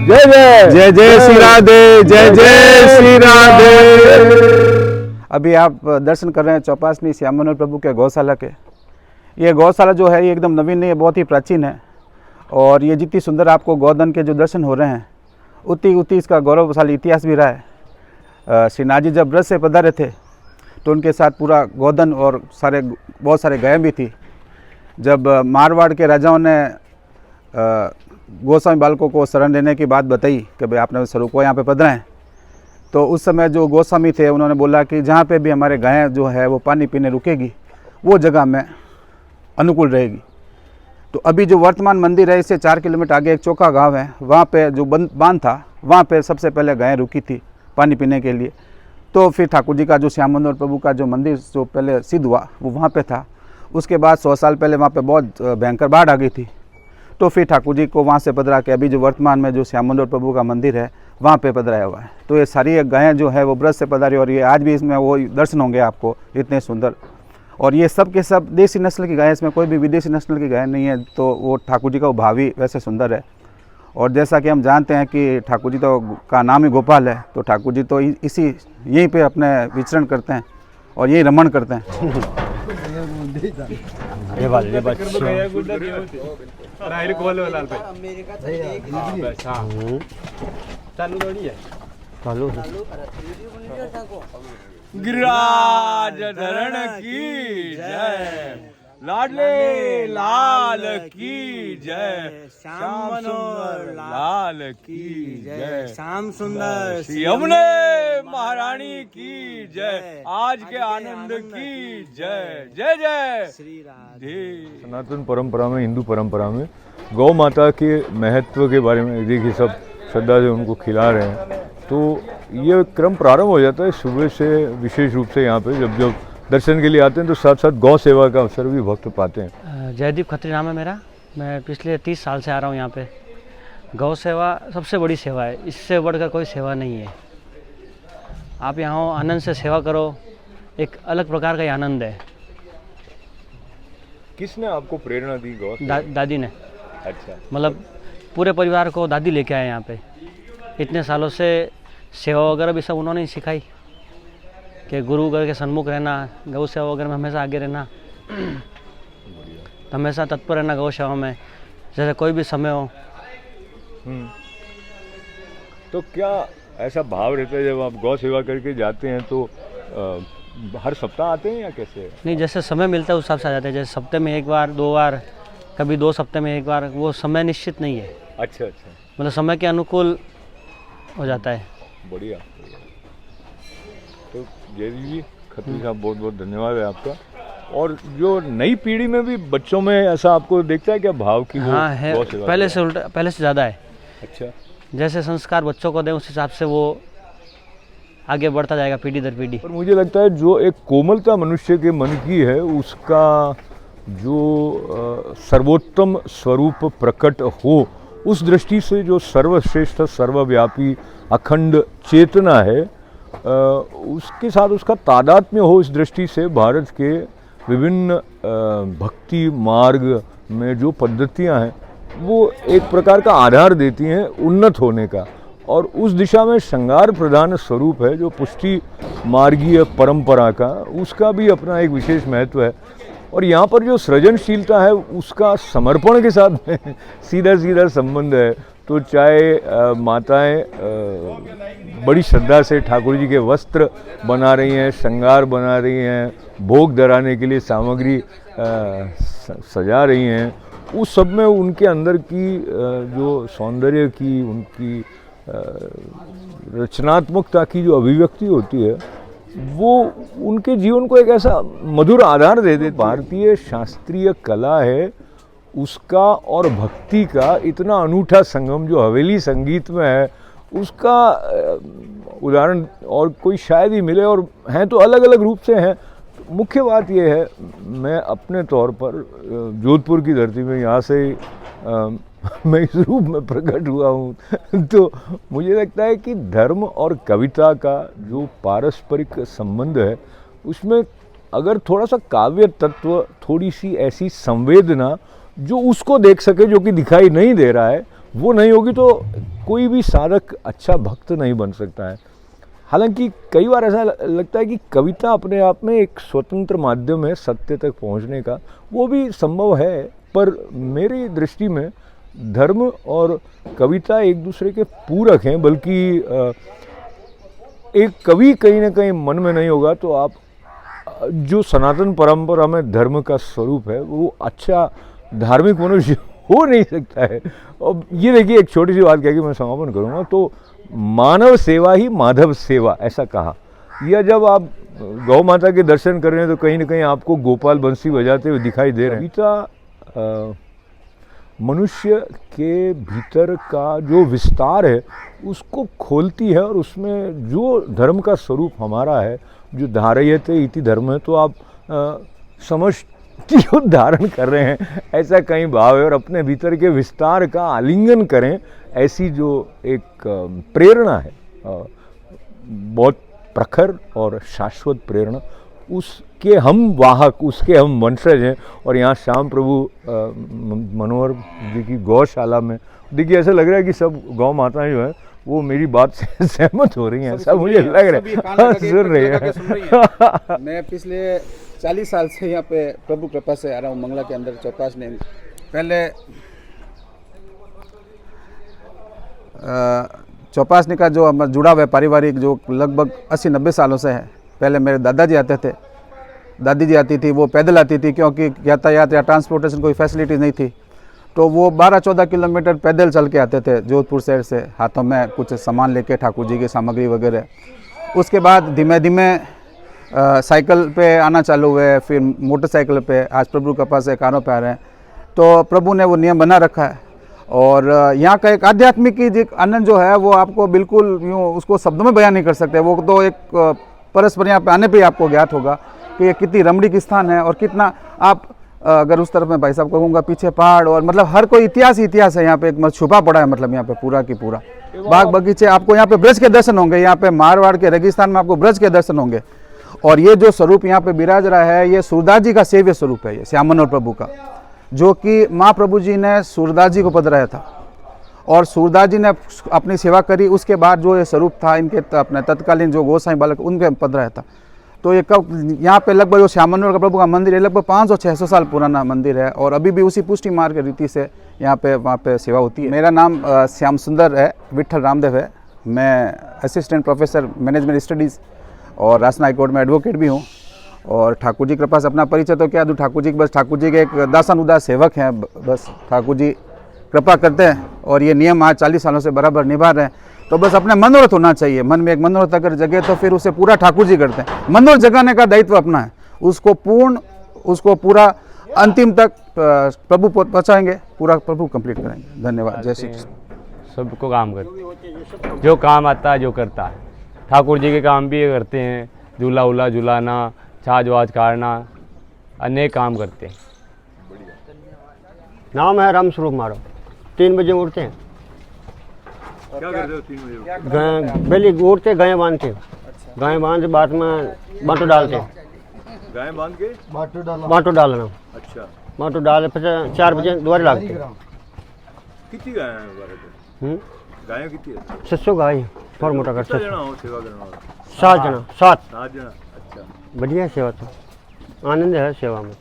जय जय जय जय श्री राधे, जय जय श्री राधे। अभी आप दर्शन कर रहे हैं चौपासनी श्याम मनोहर प्रभु के गौशाला के। ये गौशाला जो है ये एकदम नवीन नहीं है, बहुत ही प्राचीन है। और ये जितनी सुंदर आपको गौधन के जो दर्शन हो रहे हैं उतनी इसका गौरवशाली इतिहास भी रहा है। श्री नाथ जी जब ब्रज से पधारे थे तो उनके साथ पूरा गौधन और बहुत सारे गायें भी थी। जब मारवाड़ के राजाओं ने गोस्वामी बालकों को शरण लेने की बात बताई कि भाई आपने स्वरूप को यहाँ पे पधरा है, तो उस समय जो गोस्वामी थे उन्होंने बोला कि जहाँ पे भी हमारे गायें जो है वो पानी पीने रुकेगी वो जगह में अनुकूल रहेगी। तो अभी जो वर्तमान मंदिर है इससे 4 किलोमीटर आगे एक चौका गांव है, वहाँ पे जो बांध था वहाँ पे सबसे पहले गायें रुकी थी पानी पीने के लिए। तो फिर ठाकुर जी का जो श्याम मनोहर प्रभु का जो मंदिर जो पहले सिद्ध हुआ वो वहाँ पे था। उसके बाद 100 साल पहले वहाँ पे बहुत भयंकर बाढ़ आ गई थी, तो फिर ठाकुर जी को वहाँ से पधरा के अभी जो वर्तमान में जो श्याम मनोहर प्रभु का मंदिर है वहाँ पे पधराया हुआ है। तो ये सारी गायें जो है वो ब्रज से पधारी और ये आज भी इसमें वो दर्शन होंगे आपको इतने सुंदर। और ये सब के सब देसी नस्ल की गायें, इसमें कोई भी विदेशी नस्ल की गाय नहीं है। तो वो ठाकुर जी का भाव ही वैसे सुंदर है। और जैसा कि हम जानते हैं कि ठाकुर जी तो का नाम ही गोपाल है, तो ठाकुर जी तो इसी यहीं पे अपने विचरण करते हैं और यही रमण करते हैं। गिरिराज धरण की जय, लाडले लाल की जय, श्याम मनोहर लाल की जय, श्याम सुंदर श्री यमुने महारानी की जय, आज के आनंद की जय, जय जय श्री राधे। सनातन परंपरा में, हिंदू परंपरा में गौ माता के महत्व के बारे में देखिए सब श्रद्धा से उनको खिला रहे हैं। तो ये क्रम प्रारंभ हो जाता है सुबह से, विशेष रूप से यहाँ पे जब दर्शन के लिए आते हैं तो साथ साथ गौ सेवा का अवसर भी भक्त पाते हैं। जयदीप खत्री नाम है मेरा। मैं पिछले 30 साल से आ रहा हूँ यहाँ पे। गौ सेवा सबसे बड़ी सेवा है, इससे बढ़कर कोई सेवा नहीं है। आप यहाँ आनंद से सेवा करो, एक अलग प्रकार का ही आनंद है। किसने आपको प्रेरणा दी गौ दादी ने। अच्छा, मतलब पूरे परिवार को दादी लेके आए यहाँ पे। इतने सालों से सेवा वगैरह भी सब उन्होंने ही सिखाई कि गुरु घर के सन्मुख रहना, गौ सेवा वगैरह में हमेशा आगे रहना, तो हमेशा तत्पर रहना गौ सेवा में, जैसे कोई भी समय हो। तो क्या ऐसा भाव रहता है जब आप गौ सेवा करके जाते हैं तो हर सप्ताह आते हैं या कैसे? नहीं, जैसे समय मिलता है उस हिसाब से आ जाते हैं। जैसे सप्ते में 1 बार 2 बार, कभी 2 सप्ते में 1 बार, वो समय निश्चित नहीं है। अच्छा अच्छा, मतलब समय के अनुकूल हो जाता है। बढ़िया। तो जयदीप जी खत्री साहब बहुत बहुत धन्यवाद है आपका। और जो नई पीढ़ी में भी बच्चों में ऐसा आपको देखता है क्या भाव की? हाँ है, पहले से उल्टा, पहले से ज़्यादा है। अच्छा, जैसे संस्कार बच्चों को दें उस हिसाब से वो आगे बढ़ता जाएगा पीढ़ी दर पीढ़ी। पर मुझे लगता है जो एक कोमलता मनुष्य के मन की है उसका जो सर्वोत्तम स्वरूप प्रकट हो, उस दृष्टि से जो सर्वश्रेष्ठ सर्वव्यापी अखंड चेतना है उसके साथ उसका तादात्म्य हो, इस दृष्टि से भारत के विभिन्न भक्ति मार्ग में जो पद्धतियां हैं वो एक प्रकार का आधार देती हैं उन्नत होने का। और उस दिशा में श्रृंगार प्रधान स्वरूप है जो पुष्टि मार्गीय परंपरा का, उसका भी अपना एक विशेष महत्व है। और यहाँ पर जो सृजनशीलता है उसका समर्पण के साथ में सीधा सीधा संबंध है। तो चाहे माताएं बड़ी श्रद्धा से ठाकुर जी के वस्त्र बना रही हैं, श्रृंगार बना रही हैं, भोग धराने के लिए सामग्री सजा रही हैं, उस सब में उनके अंदर की जो सौंदर्य की, उनकी रचनात्मकता की जो अभिव्यक्ति होती है वो उनके जीवन को एक ऐसा मधुर आधार दे देती। भारतीय शास्त्रीय कला है उसका और भक्ति का इतना अनूठा संगम जो हवेली संगीत में है, उसका उदाहरण और कोई शायद ही मिले। और हैं तो अलग अलग रूप से हैं। मुख्य बात यह है, मैं अपने तौर पर जोधपुर की धरती में यहाँ से मैं इस रूप में प्रकट हुआ हूँ तो मुझे लगता है कि धर्म और कविता का जो पारस्परिक संबंध है उसमें अगर थोड़ा सा काव्य तत्व, थोड़ी सी ऐसी संवेदना जो उसको देख सके जो कि दिखाई नहीं दे रहा है, वो नहीं होगी तो कोई भी साधक अच्छा भक्त नहीं बन सकता है। हालांकि कई बार ऐसा लगता है कि कविता अपने आप में एक स्वतंत्र माध्यम है सत्य तक पहुंचने का, वो भी संभव है, पर मेरी दृष्टि में धर्म और कविता एक दूसरे के पूरक हैं। बल्कि एक कवि कहीं ना कहीं मन में नहीं होगा तो आप जो सनातन परंपरा में धर्म का स्वरूप है वो अच्छा धार्मिक मनुष्य हो नहीं सकता है। और ये देखिए, एक छोटी सी बात कह के मैं समापन करूँगा, तो मानव सेवा ही माधव सेवा ऐसा कहा, या जब आप गौ माता के दर्शन कर रहे हैं तो कहीं ना कहीं आपको गोपाल बंसी बजाते हुए दिखाई दे रहे हैं। कविता मनुष्य के भीतर का जो विस्तार है उसको खोलती है, और उसमें जो धर्म का स्वरूप हमारा है, जो धारयते इति धर्म है, तो आप समष्टि को धारण कर रहे हैं ऐसा कहीं भाव है, और अपने भीतर के विस्तार का आलिंगन करें ऐसी जो एक प्रेरणा है, बहुत प्रखर और शाश्वत प्रेरणा, उसके हम वाहक, उसके हम वंशज हैं। और यहाँ श्याम प्रभु मनोहर जी की गौशाला में देखिए ऐसा लग रहा है कि सब गौ माताएं जो हैं वो मेरी बात से सहमत हो रही हैं, सब मुझे लग रहा है सुन रही है। मैं पिछले 40 साल से यहाँ पे प्रभु कृपा से आ रहा हूँ, मंगला के अंदर चौपासने। पहले चौपासने का जो हमारा जुड़ा हुआ है पारिवारिक, जो लगभग 80-90 सालों से है। पहले मेरे दादाजी आते थे, दादी जी आती थी, वो पैदल आती थी क्योंकि यातायात या ट्रांसपोर्टेशन कोई फैसिलिटीज़ नहीं थी, तो वो 12-14 किलोमीटर पैदल चल के आते थे जोधपुर शहर से, हाथों में कुछ सामान लेके, ठाकुर जी की सामग्री वगैरह। उसके बाद धीमे धीमे साइकिल पे आना चालू हुए, फिर मोटरसाइकिल पे, आज प्रभु के पास कारों पे आ रहे हैं। तो प्रभु ने वो नियम बना रखा है, और यहाँ का एक आध्यात्मिक की आनंद जो है वो आपको बिल्कुल यूँ उसको शब्दों में बयान नहीं कर सकते। वो तो एक परस्पर यहाँ पे आने पे आपको ज्ञात होगा कि ये कितनी रमणीक स्थान है, और कितना आप अगर उस तरफ में भाई साहब कहूँगा पीछे पहाड़, और मतलब हर कोई इतिहास ही इतिहास है यहाँ पे, एक छुपा पड़ा है, मतलब यहाँ पे पूरा की पूरा बाग बगीचे। आपको यहाँ पे ब्रज के दर्शन होंगे, यहाँ पे मारवाड़ के रेगिस्तान में आपको ब्रज के दर्शन होंगे। और ये जो स्वरूप यहाँ पे विराज रहा है, ये सूरदास जी का सेव्य स्वरूप है, ये श्याम मनोहर प्रभु का, जो कि महाप्रभु जी ने सूरदास जी को पधराया था, और सूरदास जी ने अपनी सेवा करी। उसके बाद जो ये स्वरूप था इनके अपने तत्कालीन जो गोसाई बालक उनके पधराया था। तो ये कब यहाँ पे लगभग जो श्याम मनोहर प्रभु का मंदिर है, लगभग 500-600 साल पुराना मंदिर है, और अभी भी उसी पुष्टि मार्ग की रीति से यहाँ पे वहाँ पे सेवा होती है। मेरा नाम श्याम सुंदर है, विठल रामदेव है। मैं असिस्टेंट प्रोफेसर मैनेजमेंट स्टडीज़ और राजस्थान हाई कोर्ट में एडवोकेट भी हूँ। और ठाकुर जी के पास अपना परिचय तो क्या दूँ, ठाकुर जी बस ठाकुर जी के एक दासन उदास सेवक हैं, बस ठाकुर जी कृपा करते हैं, और ये नियम आज 40 सालों से बराबर निभा रहे हैं। तो बस अपने मनोरथ होना चाहिए, मन में एक मनोरथ अगर जगे तो फिर उसे पूरा ठाकुर जी करते हैं। मनोरथ जगाने का दायित्व अपना है, उसको पूरा अंतिम तक प्रभु पहुँचाएंगे, पूरा प्रभु कंप्लीट करेंगे। धन्यवाद। जय श्री कृष्ण। सबको काम करते, जो काम आता है जो करता है। ठाकुर जी के काम भी करते हैं, झूला उला झुलाना, छाछ वाछ काटना, अनेक काम करते हैं। नाम है राम स्वरूप मारो। 3 बजे उठते हैं, क्या करते हो 3 बजे? पहले उठते गाय बांधते, गाय बांध बाद में बाटो डालते, गाय बांध के बाटो डालना, अच्छा, बाटो डाल फिर 4 बजे दोबारा लागते। कितनी गाय है भारत में? गाय कितनी है? 600 गाय थोड़ा मोटा कर, कितना जना हो सेवा करने वाला? 7 जना। 7 जना। अच्छा, बढ़िया सेवा, तो आनंद है सेवा में।